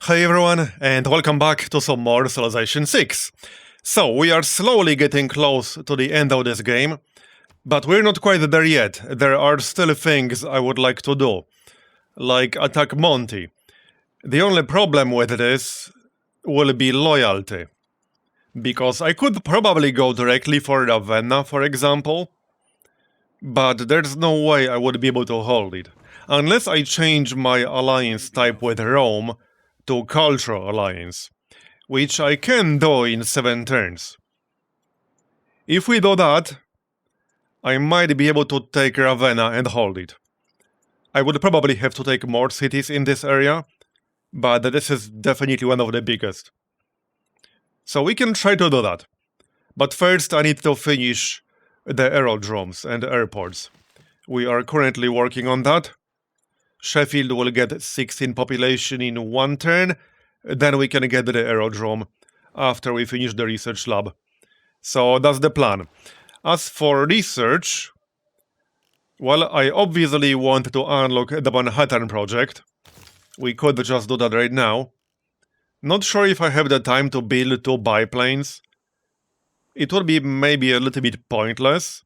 Hey everyone, and welcome back to some more Civilization 6. So, we are slowly getting close to the end of this game, but we're not quite there yet. There are still things I would like to do, like attack Monty. The only problem with this will be loyalty, because I could probably go directly for Ravenna, for example, but there's no way I would be able to hold it, unless I change my alliance type with Rome to Cultural Alliance, which I can do in 7 turns. If we do that, I might be able to take Ravenna and hold it. I would probably have to take more cities in this area, but this is definitely one of the biggest. So we can try to do that. But first I need to finish the aerodromes and airports. We are currently working on that. Sheffield will get 16 population in 1 turn, then we can get the aerodrome after we finish the research lab. So that's the plan. As for research, well, I obviously want to unlock the Manhattan project. We could just do that right now. Not sure if I have the time to build 2 biplanes. It would be maybe a little bit pointless.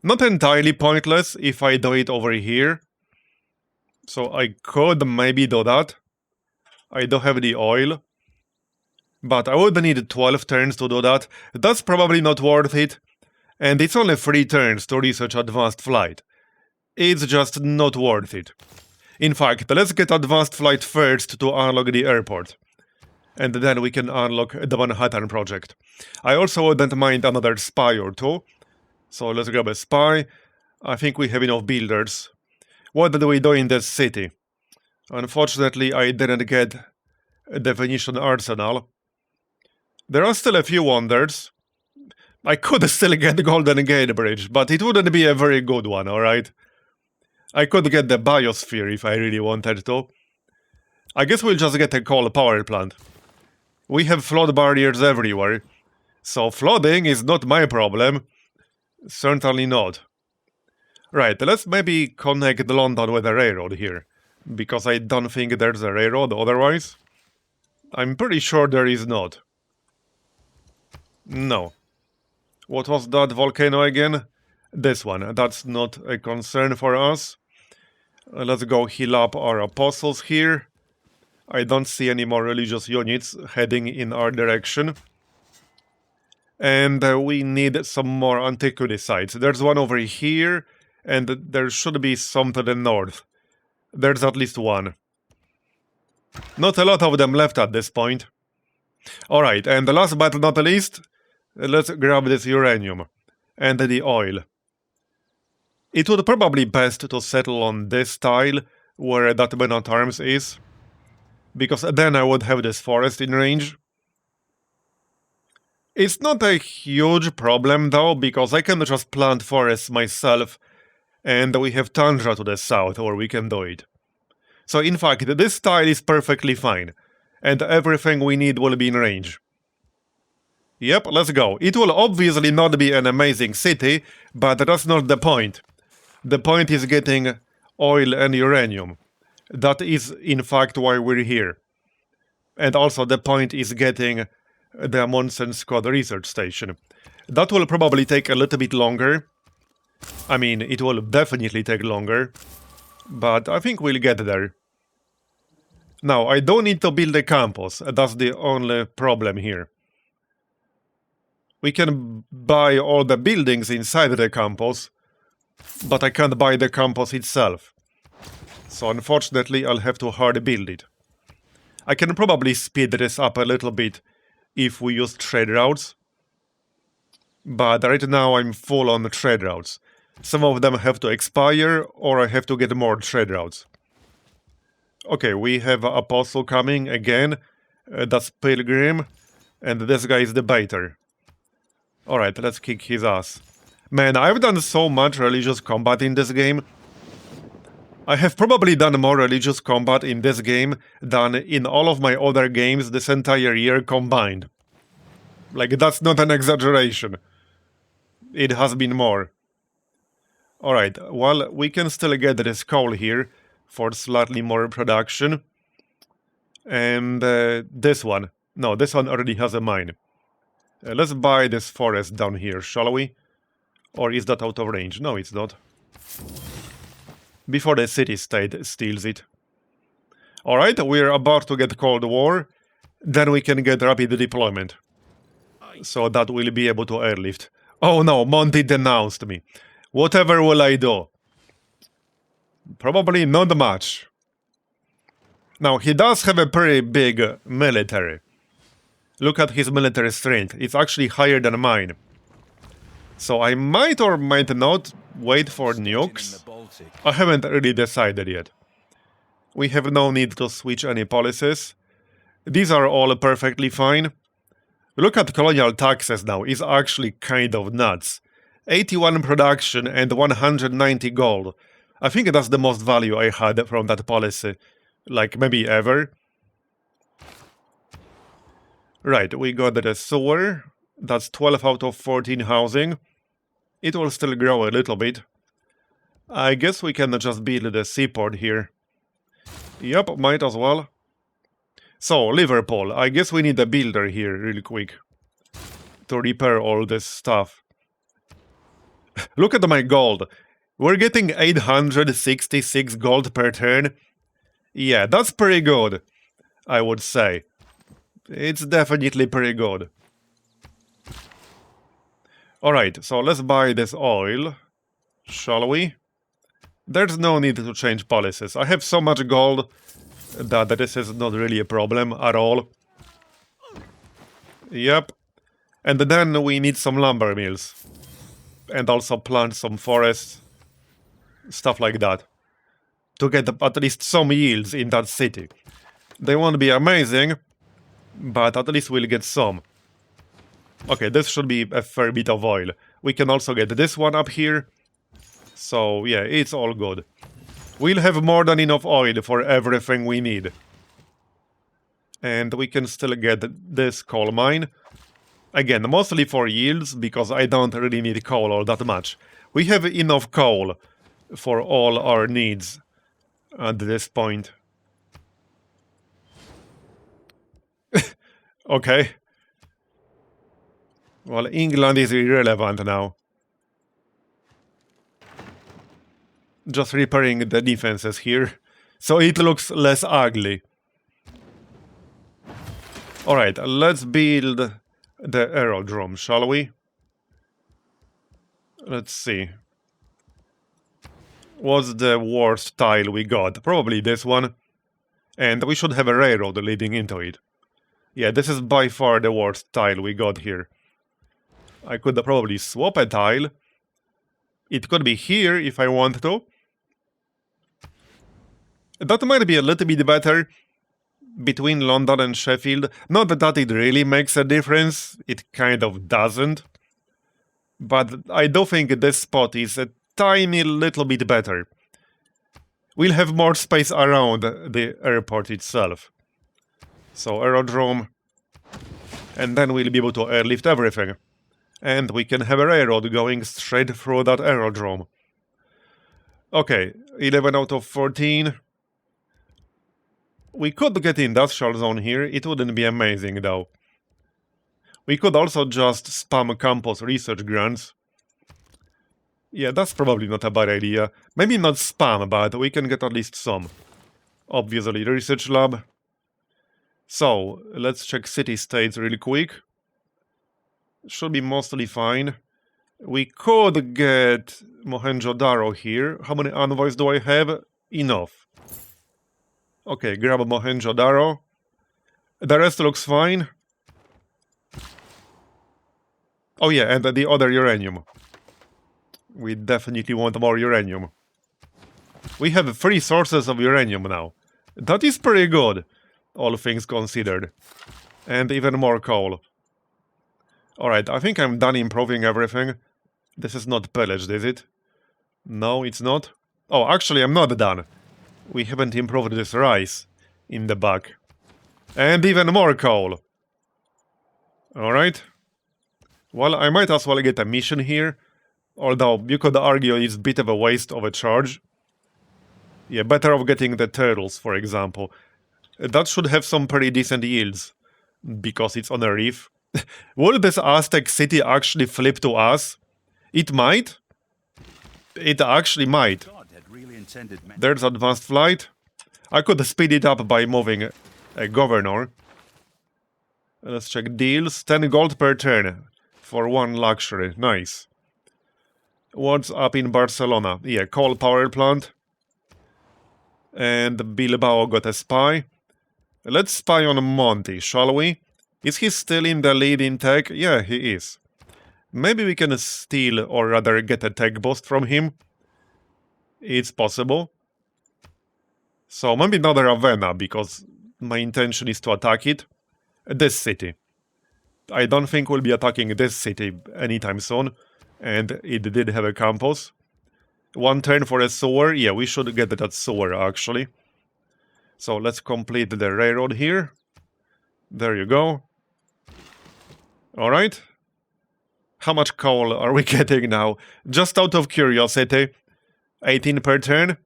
Not entirely pointless if I do it over here. So I could maybe do that. I don't have the oil. But I would need 12 turns to do that. That's probably not worth it. And it's only 3 turns to research advanced flight. It's just not worth it. In fact, let's get advanced flight first to unlock the airport. And then we can unlock the Manhattan project. I also wouldn't mind another spy or 2. So let's grab a spy. I think we have enough builders. What do we do in this city? Unfortunately, I didn't get the Venetian arsenal. There are still a few wonders. I could still get the Golden Gate Bridge, but it wouldn't be a very good one, alright? I could get the Biosphere if I really wanted to. I guess we'll just get a coal power plant. We have flood barriers everywhere, so flooding is not my problem. Certainly not. Right, let's maybe connect London with a railroad here, because I don't think there's a railroad otherwise. I'm pretty sure there is not. No. What was that volcano again? This one. That's not a concern for us. Let's go heal up our apostles here. I don't see any more religious units heading in our direction. And we need some more antiquity sites. There's one over here, and there should be some to the north. There's at least one. Not a lot of them left at this point. Alright, and last but not least, let's grab this uranium and the oil. It would probably best to settle on this tile where that man at arms is, because then I would have this forest in range. It's not a huge problem though, because I can just plant forests myself, and we have tundra to the south where we can do it. So in fact, this tile is perfectly fine, and everything we need will be in range. Yep, let's go. It will obviously not be an amazing city, but that's not the point. The point is getting oil and uranium. That is, in fact, why we're here. And also the point is getting the Amundsen Squad research station. That will probably take a little bit longer. I mean, it will definitely take longer. But I think we'll get there. Now, I don't need to build a campus. That's the only problem here. We can buy all the buildings inside the campus, but I can't buy the campus itself. So unfortunately, I'll have to hard build it. I can probably speed this up a little bit if we use trade routes. But right now I'm full on trade routes. Some of them have to expire, or I have to get more trade routes. Okay, we have Apostle coming again. That's Pilgrim. And this guy is Debater. Alright, let's kick his ass. Man, I've done so much religious combat in this game. I have probably done more religious combat in this game than in all of my other games this entire year combined. Like, that's not an exaggeration. It has been more. Alright, well, we can still get this coal here for slightly more production. And this one. No, this one already has a mine. Let's buy this forest down here, shall we? Or is that out of range? No, it's not. Before the city-state steals it. Alright, we're about to get Cold War. Then we can get rapid deployment. So that we'll be able to airlift. Oh no, Monty denounced me. Whatever will I do? Probably not much. Now, he does have a pretty big military. Look at his military strength. It's actually higher than mine. So I might or might not wait for nukes. I haven't really decided yet. We have no need to switch any policies. These are all perfectly fine. Look at colonial taxes now. It's actually kind of nuts. 81 production and 190 gold. I think that's the most value I had from that policy. Like, maybe ever. Right, we got the sewer. That's 12 out of 14 housing. It will still grow a little bit. I guess we can just build the seaport here. Yep, might as well. So, Liverpool. I guess we need a builder here really quick. To repair all this stuff. Look at my gold. We're getting 866 gold per turn. Yeah, that's pretty good, I would say. It's definitely pretty good. Alright, so let's buy this oil. Shall we? There's no need to change policies. I have so much gold that this is not really a problem at all. Yep. And then we need some lumber mills. And also plant some forests. Stuff like that. To get at least some yields in that city. They won't be amazing, but at least we'll get some. Okay, this should be a fair bit of oil. We can also get this one up here. So, yeah, it's all good. We'll have more than enough oil for everything we need. And we can still get this coal mine. Again, mostly for yields, because I don't really need coal all that much. We have enough coal for all our needs at this point. Okay. Well, England is irrelevant now. Just repairing the defenses here, so it looks less ugly. Alright, let's build the aerodrome, shall we? Let's see. What's the worst tile we got? Probably this one. And we should have a railroad leading into it. Yeah, this is by far the worst tile we got here. I could probably swap a tile. It could be here if I want to. That might be a little bit better between London and Sheffield. Not that it really makes a difference. It kind of doesn't. But I do think this spot is a tiny little bit better. We'll have more space around the airport itself. So aerodrome. And then we'll be able to airlift everything. And we can have a railroad going straight through that aerodrome. Okay, 11 out of 14. We could get industrial zone here. It wouldn't be amazing though. We could also just spam campus research grants. Yeah, that's probably not a bad idea. Maybe not spam, but we can get at least some. Obviously, the research lab. So, let's check city-states really quick. Should be mostly fine. We could get Mohenjo-Daro here. How many envoys do I have? Enough. Okay, grab Mohenjo-Daro. The rest looks fine. Oh yeah, and the other uranium. We definitely want more uranium. We have 3 sources of uranium now. That is pretty good, all things considered. And even more coal. Alright, I think I'm done improving everything. This is not pillaged, is it? No, it's not. Oh, actually, I'm not done. We haven't improved this rice in the back. And even more coal. Alright. Well, I might as well get a mission here. Although, you could argue it's a bit of a waste of a charge. Yeah, better off getting the turtles, for example. That should have some pretty decent yields, because it's on a reef. Will this Aztec city actually flip to us? It might. It actually might. There's advanced flight. I could speed it up by moving a governor. Let's check deals. 10 gold per turn for 1 luxury. Nice. What's up in Barcelona? Yeah, coal power plant. And Bilbao got a spy. Let's spy on Monty, shall we? Is he still in the lead in tech? Yeah, he is. Maybe we can steal, or rather get a tech boost from him. It's possible. So maybe not Ravenna, because my intention is to attack it. This city. I don't think we'll be attacking this city anytime soon. And it did have a campus. 1 turn for a sewer. Yeah, we should get that sewer, actually. So let's complete the railroad here. There you go. Alright. How much coal are we getting now? Just out of curiosity. 18 per turn.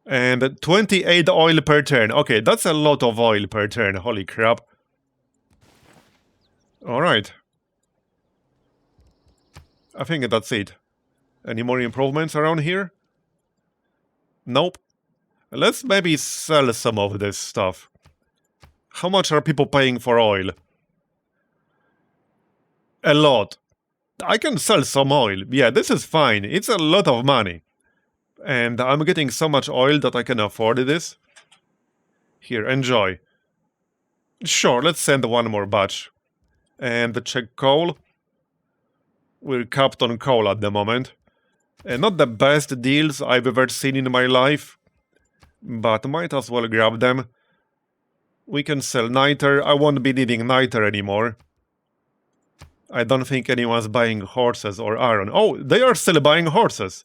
And 28 oil per turn. Okay, that's a lot of oil per turn. Holy crap. Alright. I think that's it. Any more improvements around here? Nope. Let's maybe sell some of this stuff. How much are people paying for oil? A lot. I can sell some oil. Yeah, this is fine. It's a lot of money. And I'm getting so much oil that I can afford this. Here, enjoy. Sure, let's send one more batch. And check coal. We're capped on coal at the moment. Not the best deals I've ever seen in my life. But might as well grab them. We can sell niter. I won't be needing niter anymore. I don't think anyone's buying horses or iron. Oh, they are still buying horses.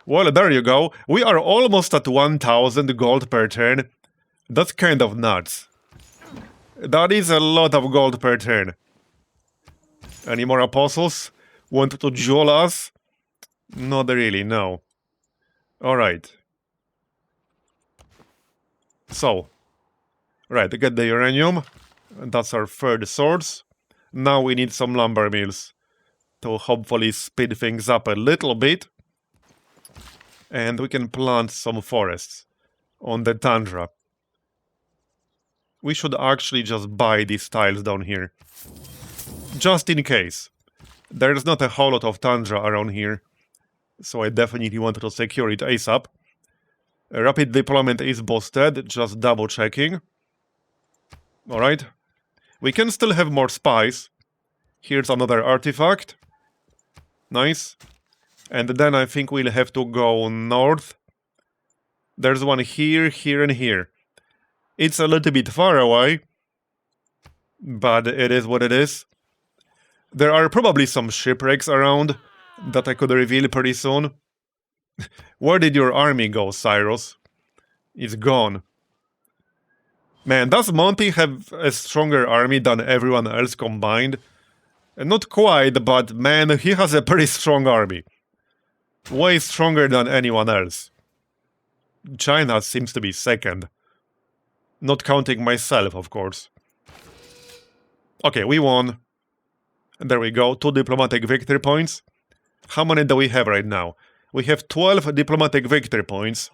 Well, there you go. We are almost at 1000 gold per turn. That's kind of nuts. That is a lot of gold per turn. Any more apostles? Want to duel us? Not really, no. Alright. So. Right, get the uranium. That's our third source. Now we need some lumber mills to hopefully speed things up a little bit. And we can plant some forests on the tundra. We should actually just buy these tiles down here. Just in case. There's not a whole lot of tundra around here. So I definitely want to secure it ASAP. Rapid deployment is boosted, just double checking. Alright. We can still have more spies. Here's another artifact. Nice. And then I think we'll have to go north. There's one here, here, and here. It's a little bit far away. But it is what it is. There are probably some shipwrecks around that I could reveal pretty soon. Where did your army go, Cyrus? It's gone. Man, does Monty have a stronger army than everyone else combined? Not quite, but man, he has a pretty strong army. Way stronger than anyone else. China seems to be second. Not counting myself, of course. Okay, we won. There we go, 2 diplomatic victory points. How many do we have right now? We have 12 diplomatic victory points.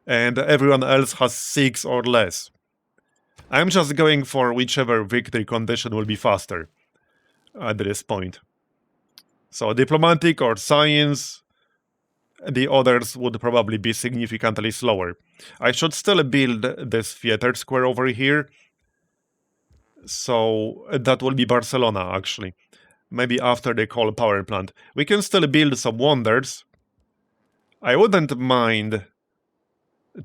And everyone else has 6 or less. I'm just going for whichever victory condition will be faster. At this point. So diplomatic or science. The others would probably be significantly slower. I should still build this theater square over here. So that will be Barcelona, actually. Maybe after the coal power plant. We can still build some wonders. I wouldn't mind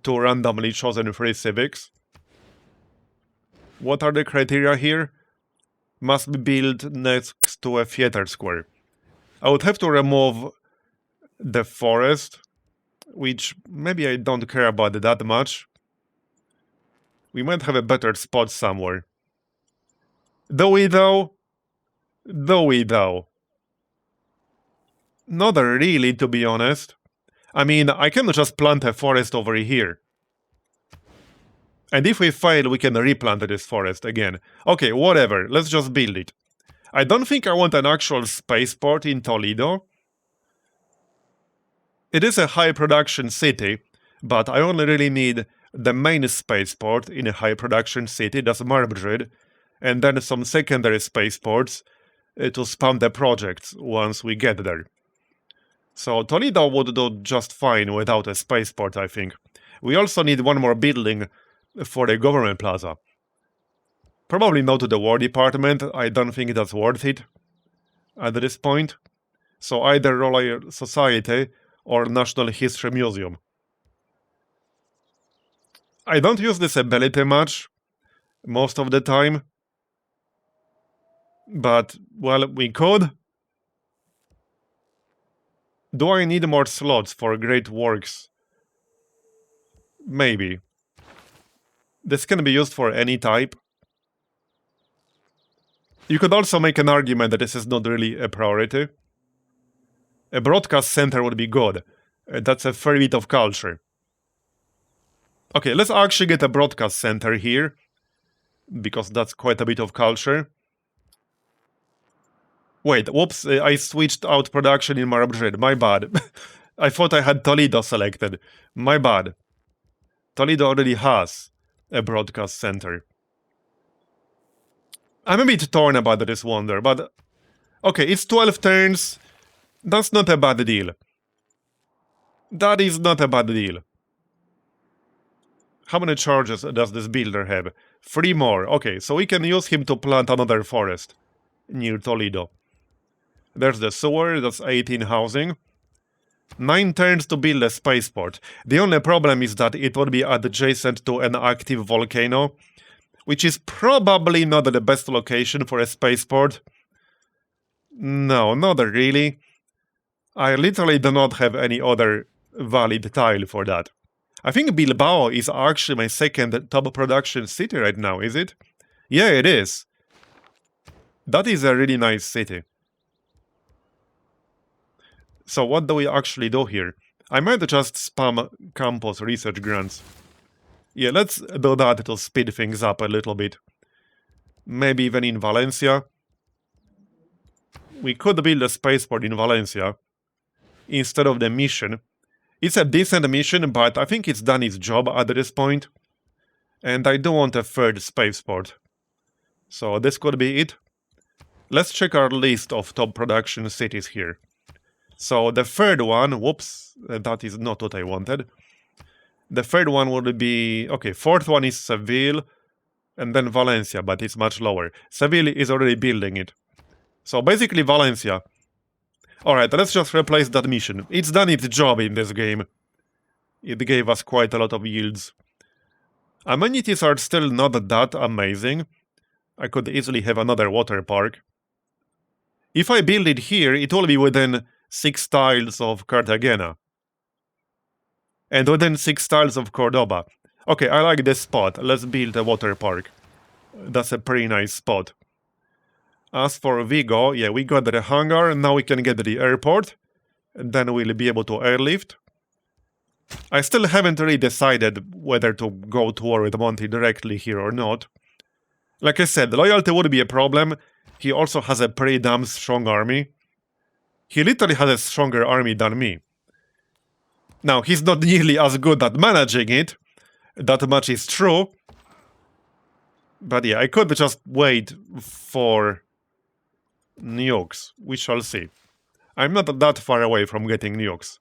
2 randomly chosen free civics. What are the criteria here? Must be built next to a theater square. I would have to remove the forest, which maybe I don't care about that much. We might have a better spot somewhere. Do we though? Do we though? Not really, to be honest. I mean, I can just plant a forest over here. And if we fail, we can replant this forest again. Okay, whatever, let's just build it. I don't think I want an actual spaceport in Toledo. It is a high production city, but I only really need the main spaceport in a high production city, that's Marbozir, and then some secondary spaceports to spam the projects once we get there. So Toledo would do just fine without a spaceport, I think. We also need one more building for the government plaza. Probably not to the War Department, I don't think that's worth it at this point. So either Royal Society or National History Museum. I don't use this ability much, most of the time. But, well, we could. Do I need more slots for great works? Maybe. This can be used for any type. You could also make an argument that this is not really a priority. A broadcast center would be good. That's a fair bit of culture. Okay, let's actually get a broadcast center here, because that's quite a bit of culture. Wait, whoops, I switched out production in Marbozir, my bad. I thought I had Toledo selected. My bad. Toledo already has a broadcast center. I'm a bit torn about this wonder, but... Okay, it's 12 turns. That's not a bad deal. That is not a bad deal. How many charges does this builder have? 3 more. Okay, so we can use him to plant another forest near Toledo. There's the sewer, that's 18 housing. 9 turns to build a spaceport. The only problem is that it would be adjacent to an active volcano, which is probably not the best location for a spaceport. No, not really. I literally do not have any other valid tile for that. I think Bilbao is actually my second top production city right now, is it? Yeah, it is. That is a really nice city. So what do we actually do here? I might just spam campus research grants. Yeah, let's do that to speed things up a little bit. Maybe even in Valencia. We could build a spaceport in Valencia instead of the mission. It's a decent mission, but I think it's done its job at this point. And I do want a third spaceport. So this could be it. Let's check our list of top production cities here. So the third one, whoops, that is not what I wanted. The third one would be, okay, fourth one is Seville, and then Valencia, but it's much lower. Seville is already building it. So basically Valencia. Alright, let's just replace that mission. It's done its job in this game. It gave us quite a lot of yields. Amenities are still not that amazing. I could easily have another water park. If I build it here, it will be within 6 tiles of Cartagena. And within 6 tiles of Cordoba. Okay, I like this spot. Let's build a water park. That's a pretty nice spot. As for Vigo, yeah, we got the hangar, now we can get the airport. And then we'll be able to airlift. I still haven't really decided whether to go to war with Monty directly here or not. Like I said, loyalty would be a problem. He also has a pretty damn strong army. He literally has a stronger army than me. Now, he's not nearly as good at managing it. That much is true. But yeah, I could just wait for nukes. We shall see. I'm not that far away from getting nukes.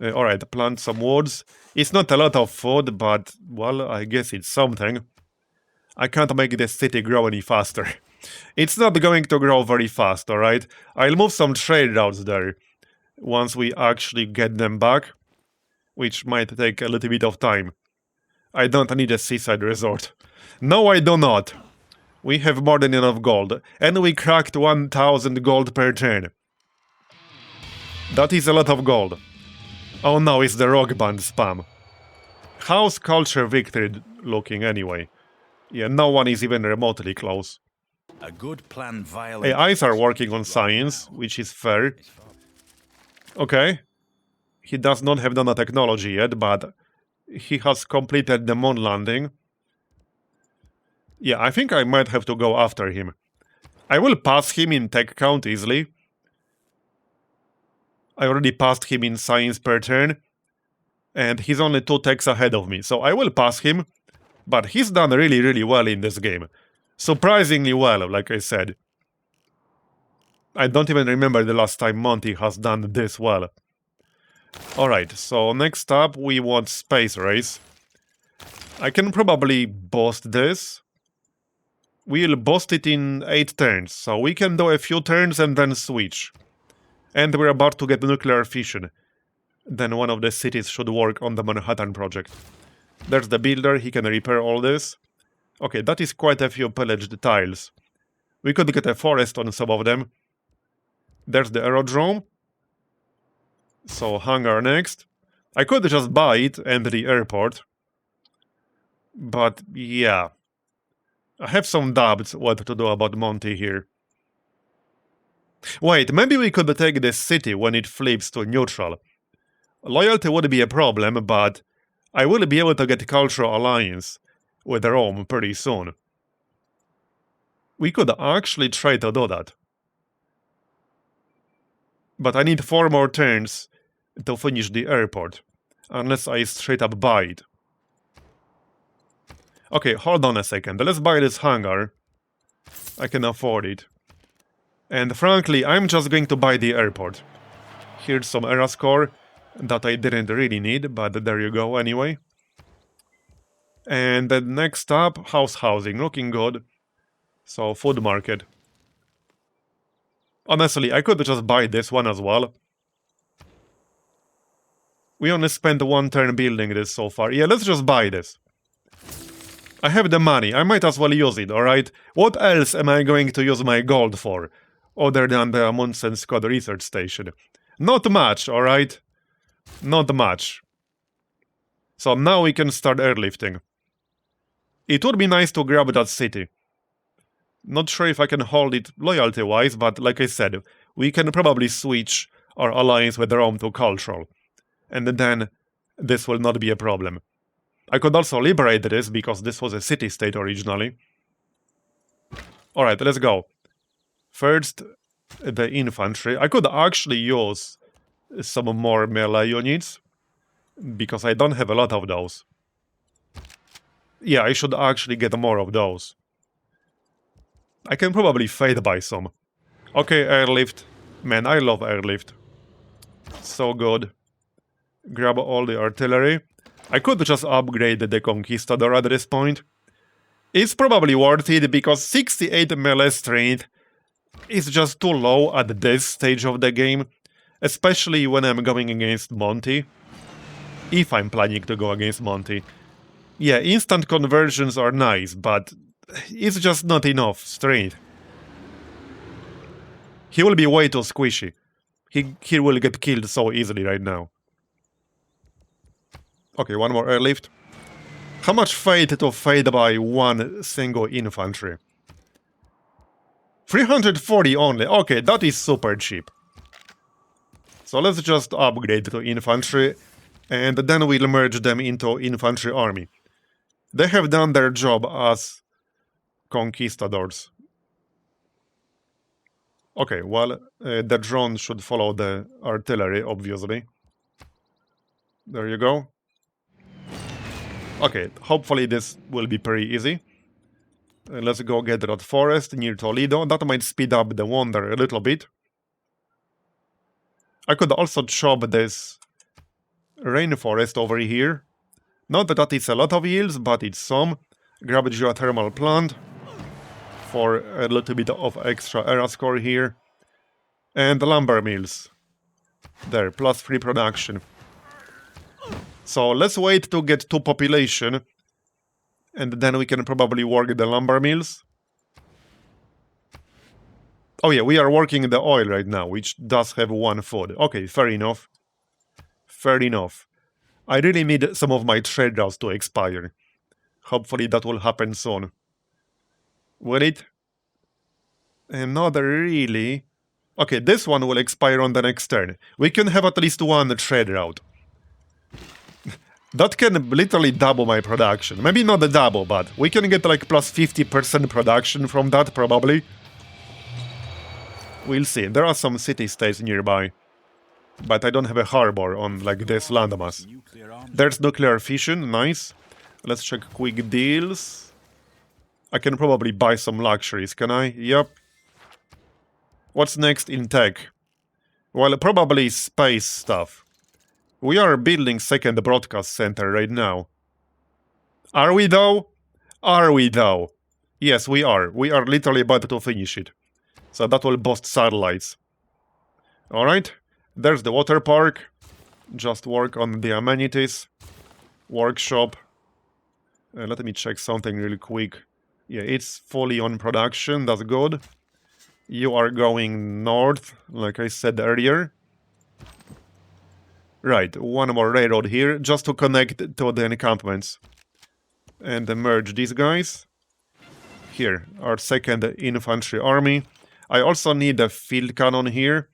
Alright, plant some woods. It's not a lot of food, but, well, I guess it's something. I can't make this city grow any faster. It's not going to grow very fast, alright? I'll move some trade routes there once we actually get them back, which might take a little bit of time. I don't need a seaside resort. No, I do not. We have more than enough gold, and we cracked 1000 gold per turn. That is a lot of gold. Oh no, it's the rock band spam. How's culture victory looking anyway? Yeah, no one is even remotely close. A good plan violates. AIs are working on science, which is fair. Okay. He does not have nanotechnology yet, but He has completed the moon landing. Yeah, I think I might have to go after him. I will pass him in tech count easily. I already passed him in science per turn. And he's only 2 techs ahead of me, so I will pass him. But he's done really, really well in this game. Surprisingly well, like I said. I don't even remember the last time Monty has done this well. Alright, so next up we want Space Race. I can probably boost this. We'll boost it in 8 turns, so we can do a few turns and then switch. And we're about to get nuclear fission. Then one of the cities should work on the Manhattan project. There's the builder, he can repair all this. Okay, that is quite a few pillaged tiles. We could get a forest on some of them. There's the aerodrome. So hangar next. I could just buy it and the airport. But yeah. I have some doubts what to do about Monty here. Wait, maybe we could take this city when it flips to neutral. Loyalty would be a problem, but I will be able to get cultural alliance with Rome pretty soon. We could actually try to do that. But I need 4 more turns to finish the airport, unless I straight up buy it. Okay, hold on a second, let's buy this hangar. I can afford it. And frankly, I'm just going to buy the airport. Here's some era score that I didn't really need, but there you go anyway. And then next up, housing, looking good. So, food market. Honestly, I could just buy this one as well. We only spent 1 turn building this so far. Yeah, let's just buy this. I have the money, I might as well use it, alright? What else am I going to use my gold for? Other than the Amundsen Squad research station. Not much, alright? Not much. So now we can start airlifting. It would be nice to grab that city. Not sure if I can hold it loyalty-wise, but like I said, we can probably switch our alliance with Rome to cultural. And then this will not be a problem. I could also liberate this, because this was a city-state originally. Alright, let's go. First, the infantry. I could actually use some more melee units, because I don't have a lot of those. Yeah, I should actually get more of those. I can probably fade by some. Okay, airlift. Man, I love airlift. So good. Grab all the artillery. I could just upgrade the Conquistador at this point. It's probably worth it, because 68 melee strength is just too low at this stage of the game. Especially when I'm going against Monty. If I'm planning to go against Monty. Yeah, instant conversions are nice, but it's just not enough strength. He will be way too squishy. He will get killed so easily right now. Okay, one more airlift. How much fade to fade by 1 single infantry? 340 only. Okay, that is super cheap. So let's just upgrade to infantry, and then we'll merge them into infantry army. They have done their job as conquistadors. Okay, well, the drone should follow the artillery, obviously. There you go. Okay, hopefully this will be pretty easy. Let's go get that forest near Toledo. That might speed up the wonder a little bit. I could also chop this rainforest over here. Not that that is a lot of yields, but it's some. Grab a geothermal plant for a little bit of extra era score here. And the lumber mills. There, +3 production. So let's wait to get 2 population. And then we can probably work the lumber mills. Oh yeah, we are working the oil right now, which does have 1 food. Okay, fair enough. Fair enough. I really need some of my trade routes to expire. Hopefully that will happen soon. Will it? Not really. Okay, this one will expire on the next turn. We can have at least 1 trade route. That can literally double my production. Maybe not the double, but we can get like plus 50% production from that, probably. We'll see. There are some city-states nearby. But I don't have a harbor on, like, this landmass. There's nuclear fission, nice. Let's check quick deals. I can probably buy some luxuries, can I? Yep. What's next in tech? Well, probably space stuff. We are building second broadcast center right now. Are we though? Are we though? Yes, we are. We are literally about to finish it. So that will boost satellites. Alright. There's the water park. Just work on the amenities. Workshop. Let me check something really quick. Yeah, it's fully on production. That's good. You are going north, like I said earlier. Right, one more railroad here, just to connect to the encampments. And merge these guys. Here, our second infantry army. I also need a field cannon here.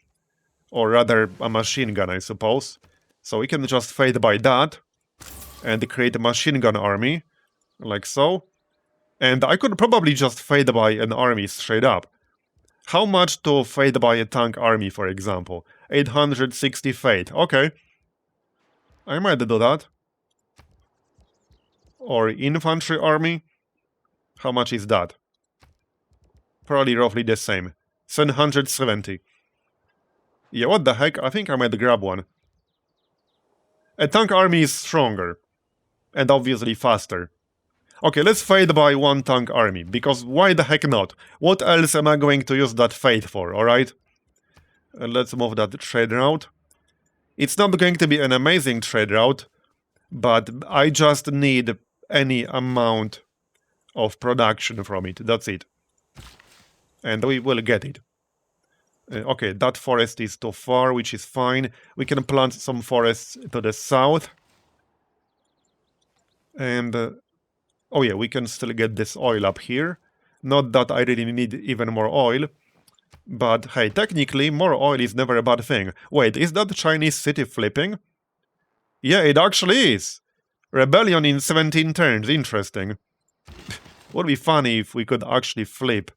Or rather, a machine gun, I suppose. So we can just fade by that. And create a machine gun army. Like so. And I could probably just fade by an army straight up. How much to fade by a tank army, for example? 860 fade. Okay. I might do that. Or infantry army. How much is that? Probably roughly the same. 770. Yeah, what the heck? I think I might grab one. A tank army is stronger. And obviously faster. Okay, let's fade by one tank army, because why the heck not? What else am I going to use that fade for, alright? Let's move that trade route. It's not going to be an amazing trade route, but I just need any amount of production from it, that's it. And we will get it. Okay, that forest is too far, which is fine. We can plant some forests to the south. And... oh yeah, we can still get this oil up here. Not that I really need even more oil. But hey, technically, more oil is never a bad thing. Wait, is that Chinese city flipping? Yeah, it actually is. Rebellion in 17 turns, interesting. Would be funny if we could actually flip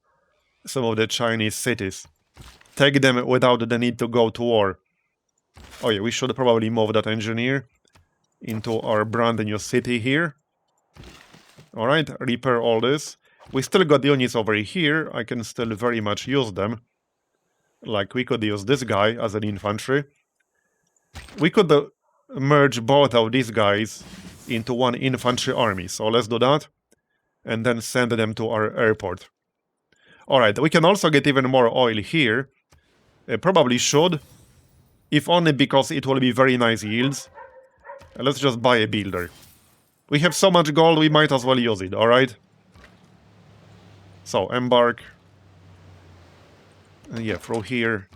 some of the Chinese cities. Take them without the need to go to war. Oh yeah, we should probably move that engineer into our brand new city here. Alright, repair all this. We still got units over here, I can still very much use them. Like, we could use this guy as an infantry. We could merge both of these guys into one infantry army, so let's do that. And then send them to our airport. Alright, we can also get even more oil here. Probably should. If only because it will be very nice yields. Let's just buy a builder. We have so much gold, we might as well use it, alright? So, embark. Yeah, through here.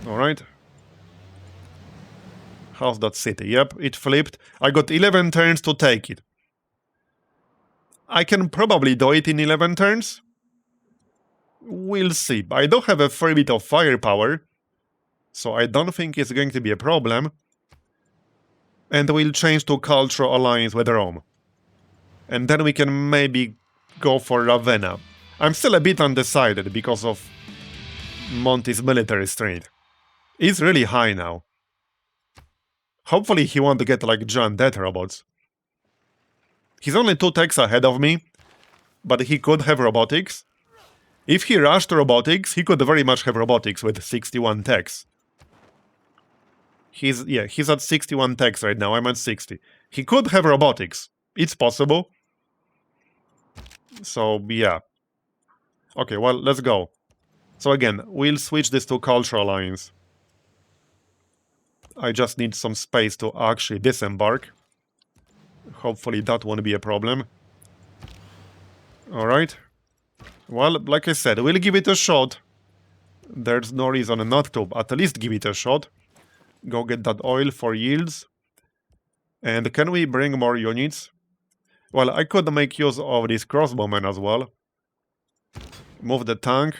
Alright. How's that city? Yep, it flipped. I got 11 turns to take it. I can probably do it in 11 turns. We'll see. I do have a fair bit of firepower. So I don't think it's going to be a problem. And we'll change to cultural alliance with Rome. And then we can maybe go for Ravenna. I'm still a bit undecided because of Monty's military strength. It's really high now. Hopefully he won't get like giant death robots. He's only 2 techs ahead of me, but he could have robotics. If he rushed robotics, he could very much have robotics with 61 techs. He's at 61 techs right now, I'm at 60. He could have robotics. It's possible. So, yeah. Okay, well, let's go. So again, we'll switch this to Cultural Alliance. I just need some space to actually disembark. Hopefully that won't be a problem. Alright. Well, like I said, we'll give it a shot. There's no reason not to at least give it a shot. Go get that oil for yields. And can we bring more units? Well, I could make use of this crossbowman as well. Move the tank.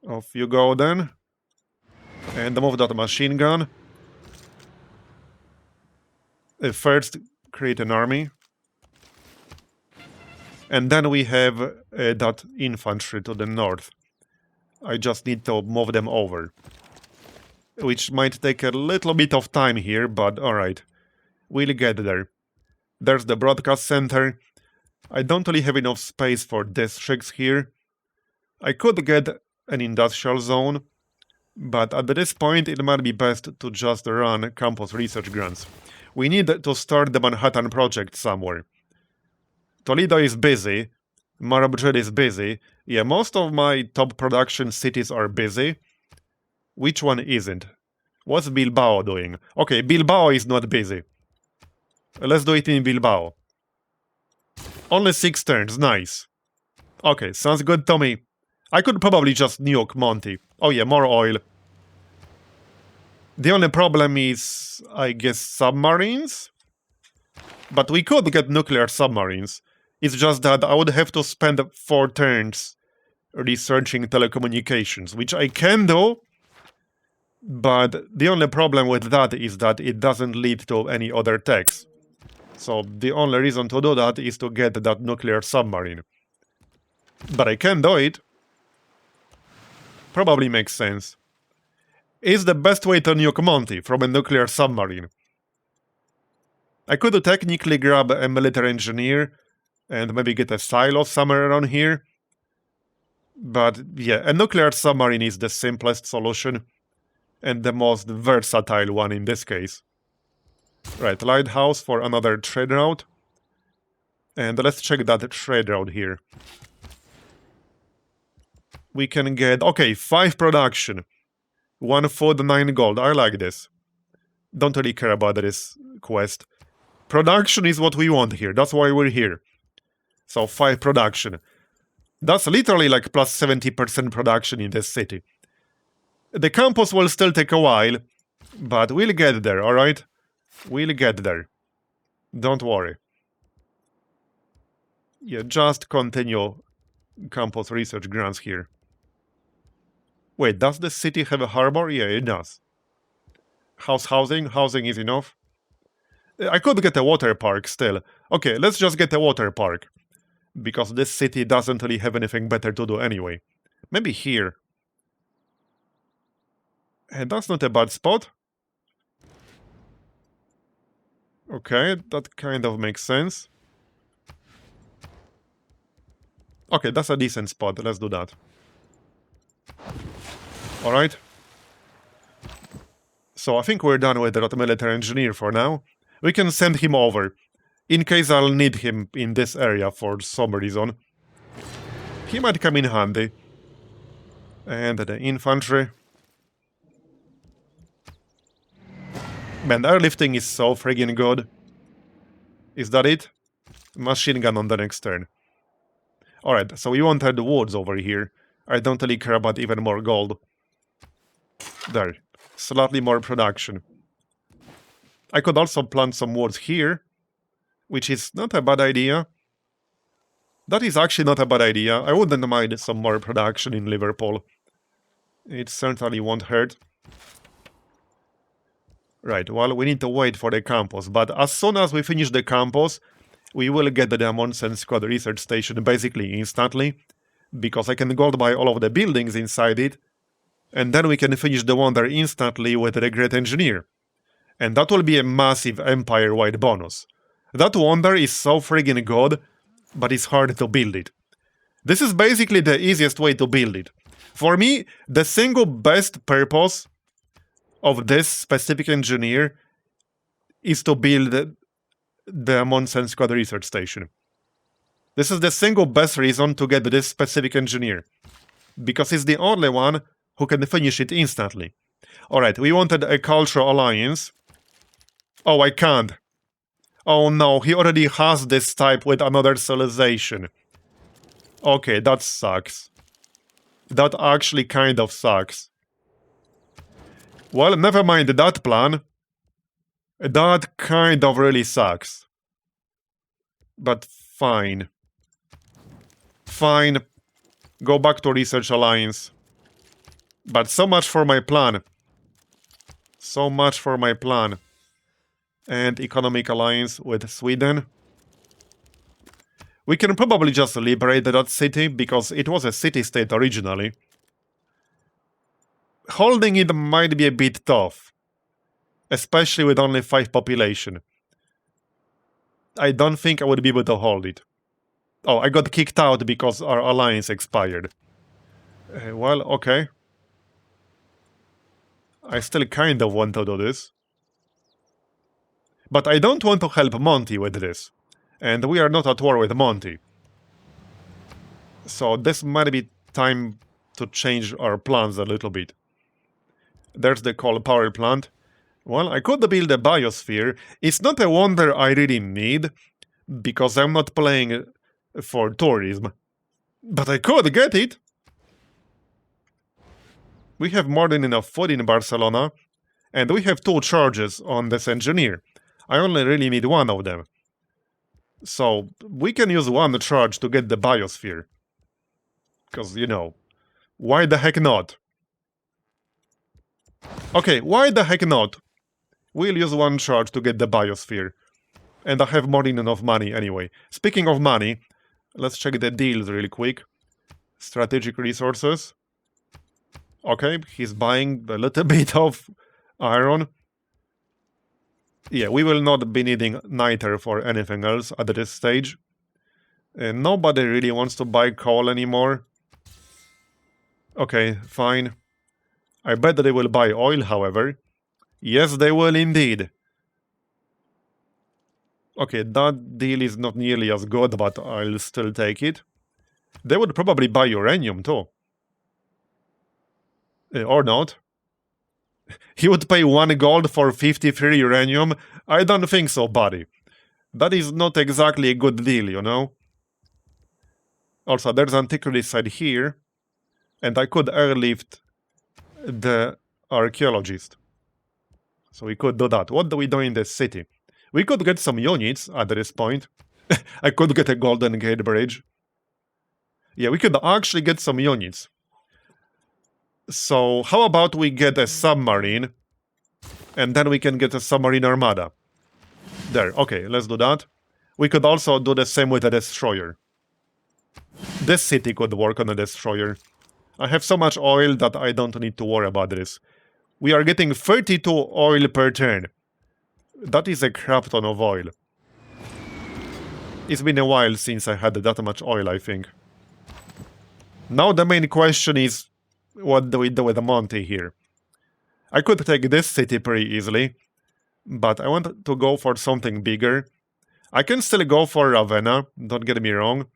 Off you go then. And move that machine gun. First, create an army. And then we have that infantry to the north. I just need to move them over. Which might take a little bit of time here, but alright. We'll get there. There's the broadcast center. I don't really have enough space for districts here. I could get an industrial zone, but at this point it might be best to just run campus research grants. We need to start the Manhattan Project somewhere. Toledo is busy. Marbozir is busy. Yeah, most of my top production cities are busy. Which one isn't? What's Bilbao doing? Okay, Bilbao is not busy. Let's do it in Bilbao. Only 6 turns, nice. Okay, sounds good to me. I could probably just nuke Monty. Oh yeah, more oil. The only problem is, I guess, submarines? But we could get nuclear submarines. It's just that I would have to spend 4 turns researching telecommunications, which I can do, but the only problem with that is that it doesn't lead to any other techs. So the only reason to do that is to get that nuclear submarine. But I can do it. Probably makes sense. Is the best way to nuke Monty from a nuclear submarine. I could technically grab a military engineer and maybe get a silo somewhere around here. But yeah, a nuclear submarine is the simplest solution and the most versatile one in this case. Right, lighthouse for another trade route. And let's check that trade route here. We can get, okay, 5 production. 1 food, 9 gold. I like this. Don't really care about this quest. Production is what we want here. That's why we're here. So 5 production. That's literally like plus 70% production in this city. The campus will still take a while, but we'll get there, alright? We'll get there. Don't worry. Yeah, just continue campus research grants here. Wait, does the city have a harbor? Yeah, it does. Housing? Housing is enough. I could get a water park still. Okay, let's just get a water park. Because this city doesn't really have anything better to do anyway. Maybe here. And that's not a bad spot. Okay, that kind of makes sense. Okay, that's a decent spot. Let's do that. Alright. So I think we're done with that military engineer for now. We can send him over. In case I'll need him in this area for some reason. He might come in handy. And the infantry. Man, airlifting is so friggin' good. Is that it? Machine gun on the next turn. Alright, so we wanted the woods over here. I don't really care about even more gold. There. Slightly more production. I could also plant some woods here. Which is not a bad idea. That is actually not a bad idea. I wouldn't mind some more production in Liverpool. It certainly won't hurt. Right, well, we need to wait for the campus, but as soon as we finish the campus, we will get the Amundsen Squad research station basically instantly, because I can gold buy all of the buildings inside it, and then we can finish the wonder instantly with the Great Engineer. And that will be a massive empire-wide bonus. That wonder is so friggin' good, but it's hard to build it. This is basically the easiest way to build it. For me, the single best purpose of this specific engineer is to build the Amundsen Squad research station. This is the single best reason to get this specific engineer, because it's the only one who can finish it instantly. Alright, we wanted a cultural alliance. Oh, I can't. Oh no, he already has this type with another civilization. Okay, that sucks. That actually kind of sucks. Well, never mind that plan. That kind of really sucks. But fine. Fine. Go back to Research Alliance. But so much for my plan. So much for my plan. and economic alliance with Sweden. We can probably just liberate that city, because it was a city-state originally. Holding it might be a bit tough, especially with only 5 population. I don't think I would be able to hold it. Oh, I got kicked out because our alliance expired. Well, okay. I still kind of want to do this. But I don't want to help Monty with this. And we are not at war with Monty. So this might be time to change our plans a little bit. There's the coal power plant. Well, I could build a biosphere. It's not a wonder I really need, because I'm not playing for tourism. But I could get it. We have more than enough food in Barcelona, and we have 2 charges on this engineer. I only really need 1 of them. So we can use 1 charge to get the biosphere. Because, you know, why the heck not? Okay, why the heck not? We'll use 1 charge to get the biosphere. And I have more than enough money anyway. Speaking of money, let's check the deals really quick. Strategic resources. Okay, he's buying a little bit of iron. Yeah, we will not be needing niter for anything else at this stage. Nobody really wants to buy coal anymore. Okay, fine. I bet they will buy oil, however. Yes, they will indeed. Okay, that deal is not nearly as good, but I'll still take it. They would probably buy uranium, too. Or not. He would pay 1 gold for 53 uranium? I don't think so, buddy. That is not exactly a good deal, you know? Also, there's antiquity side here, and I could airlift the archaeologist. So we could do that. What do we do in this city? We could get some units at this point. I could get a Golden Gate Bridge. Yeah, we could actually get some units. So how about we get a submarine, and then we can get a submarine armada. There, okay, let's do that. We could also do the same with a destroyer. This city could work on a destroyer. I have so much oil that I don't need to worry about this. We are getting 32 oil per turn. That is a crap ton of oil. It's been a while since I had that much oil, I think. Now the main question is, what do we do with the Monty here? I could take this city pretty easily, but I want to go for something bigger. I can still go for Ravenna, don't get me wrong.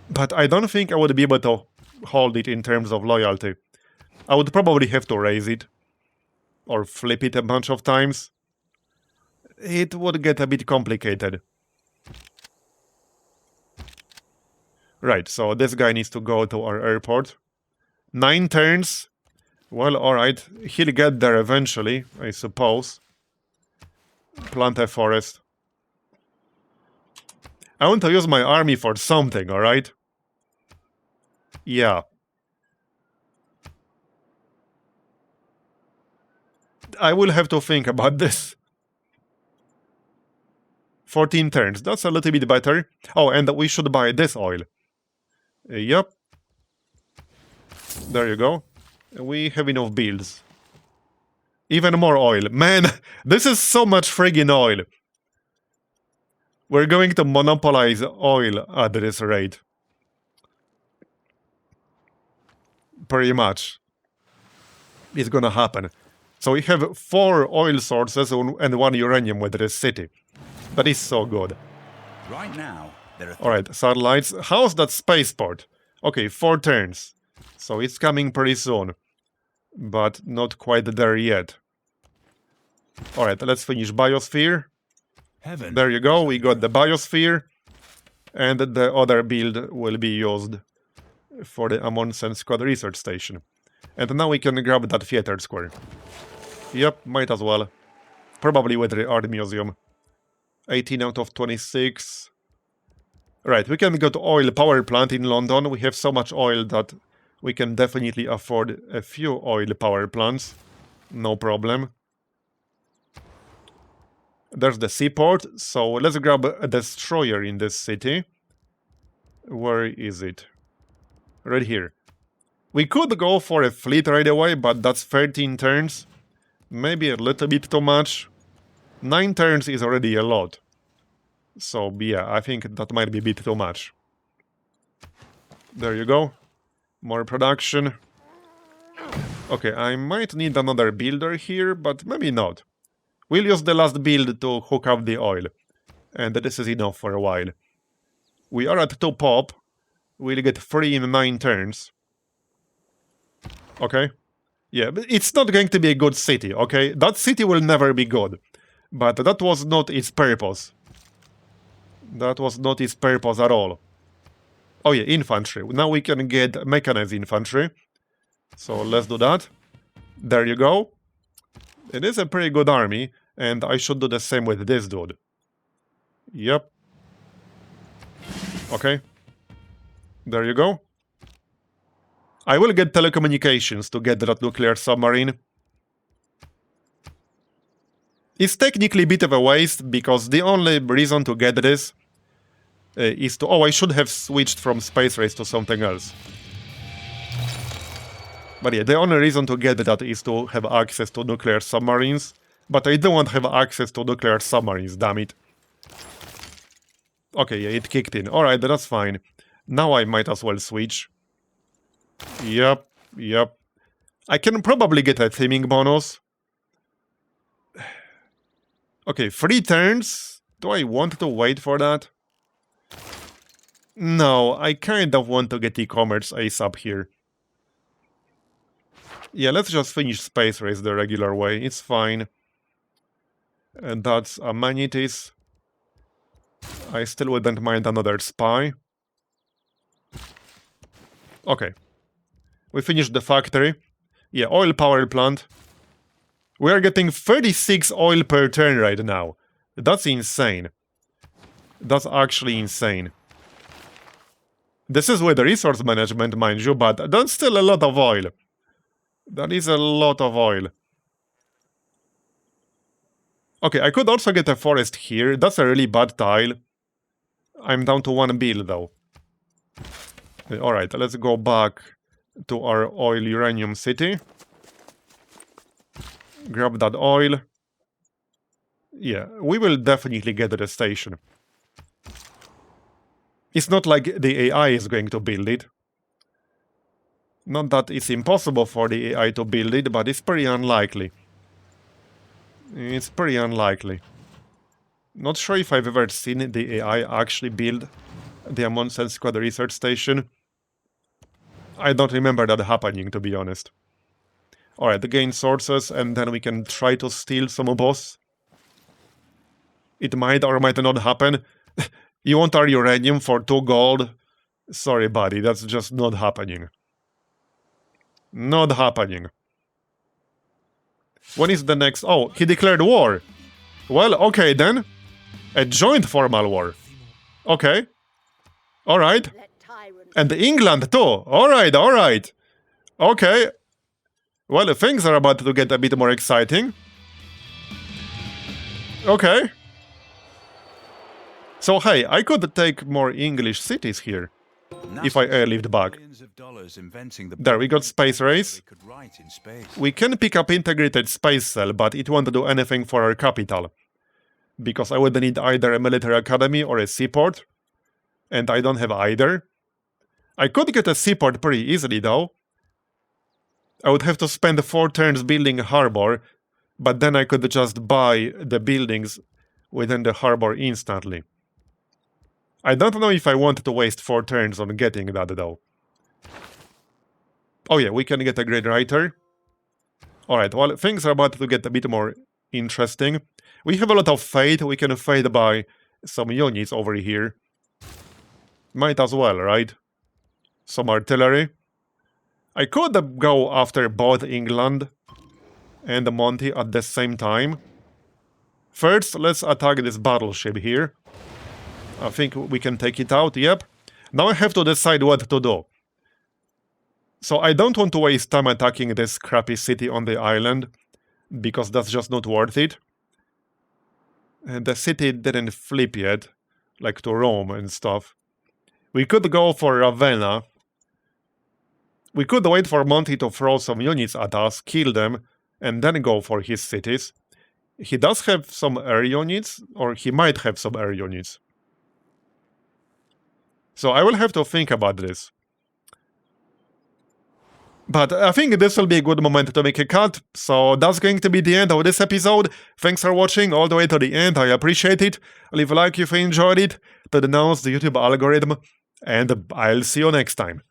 But I don't think I would be able to hold it in terms of loyalty. I would probably have to raise it. Or flip it a bunch of times. It would get a bit complicated. Right, so this guy needs to go to our airport. 9 turns. Well, alright. He'll get there eventually, I suppose. Plant a forest. I want to use my army for something, alright? Yeah. I will have to think about this. 14 turns, that's a little bit better. Oh, and we should buy this oil. Yep. There you go. We have enough builds. Even more oil. Man, this is so much friggin' oil. We're going to monopolize oil at this rate. Pretty much. It's gonna happen. So we have 4 oil sources and 1 uranium with this city. That is so good. Right now, there are Alright, satellites. How's that spaceport? Okay, 4 turns. So it's coming pretty soon. But not quite there yet. Alright, let's finish biosphere. heaven. There you go, we got the biosphere. And the other build will be used for the Amundsen Squad Research Station. And now we can grab that theater square. Yep, might as well. Probably with the art museum. 18 out of 26. Right, we can go to oil power plant in London. We have so much oil that we can definitely afford a few oil power plants. No problem. There's the seaport, so let's grab a destroyer in this city. Where is it? Right here. We could go for a fleet right away, but that's 13 turns. Maybe a little bit too much. 9 turns is already a lot. So yeah, I think that might be a bit too much. There you go. More production. Okay, I might need another builder here, but maybe not. We'll use the last build to hook up the oil. And this is enough for a while. We are at 2 pop. We'll get 3 in 9 turns. Okay. Yeah, but it's not going to be a good city, okay? That city will never be good. But that was not its purpose. That was not its purpose at all. Oh yeah, infantry. Now we can get mechanized infantry. So let's do that. There you go. It is a pretty good army, and I should do the same with this dude. Yep. Okay. There you go. I will get telecommunications to get that nuclear submarine. It's technically a bit of a waste, because the only reason to get this is to... Oh, I should have switched from space race to something else. But yeah, the only reason to get that is to have access to nuclear submarines. But I don't want to have access to nuclear submarines, damn it. Okay, yeah, it kicked in. Alright, that's fine. Now I might as well switch. Yep. I can probably get a teaming bonus. Okay, 3 turns? Do I want to wait for that? No, I kind of want to get e-commerce ASAP here. Yeah, let's just finish space race the regular way, it's fine. And that's amenities. I still wouldn't mind another spy. Okay. We finished the factory. Yeah, oil power plant. We are getting 36 oil per turn right now. That's insane. That's actually insane. This is with the resource management, mind you, but that's still a lot of oil. That is a lot of oil. Okay, I could also get a forest here. That's a really bad tile. I'm down to 1 bill, though. Alright, let's go back to our oil uranium city. Grab that oil. Yeah, we will definitely get the station. It's not like the AI is going to build it. Not that it's impossible for the AI to build it, but it's pretty unlikely. It's pretty unlikely. Not sure if I've ever seen the AI actually build the Amundsen Squad research station. I don't remember that happening, to be honest. Alright, gain sources, and then we can try to steal some boss. It might or might not happen. You want our uranium for 2 gold? Sorry, buddy, that's just not happening. Not happening. When is the next... Oh, he declared war. Well, okay then. A joint formal war. Okay. Alright. And England too. Alright. Okay. Well, things are about to get a bit more exciting. Okay. So hey, I could take more English cities here. If I airlift back. There, we got space race. We can pick up integrated space cell, but it won't do anything for our capital. Because I would need either a military academy or a seaport. And I don't have either. I could get a seaport pretty easily though. I would have to spend 4 turns building a harbor, but then I could just buy the buildings within the harbor instantly. I don't know if I want to waste 4 turns on getting that though. Oh yeah, we can get a great writer. Alright, well, things are about to get a bit more interesting. We have a lot of fate, we can fade by some units over here. Might as well, right? Some artillery. I could go after both England and Monty at the same time. First, let's attack this battleship here. I think we can take it out, yep. Now I have to decide what to do. So I don't want to waste time attacking this crappy city on the island, because that's just not worth it. And the city didn't flip yet, like to Rome and stuff. We could go for Ravenna. We could wait for Monty to throw some units at us, kill them, and then go for his cities. He does have some air units, or he might have some air units. So I will have to think about this. But I think this will be a good moment to make a cut, so that's going to be the end of this episode. Thanks for watching all the way to the end, I appreciate it. Leave a like if you enjoyed it, to denounce the YouTube algorithm, and I'll see you next time.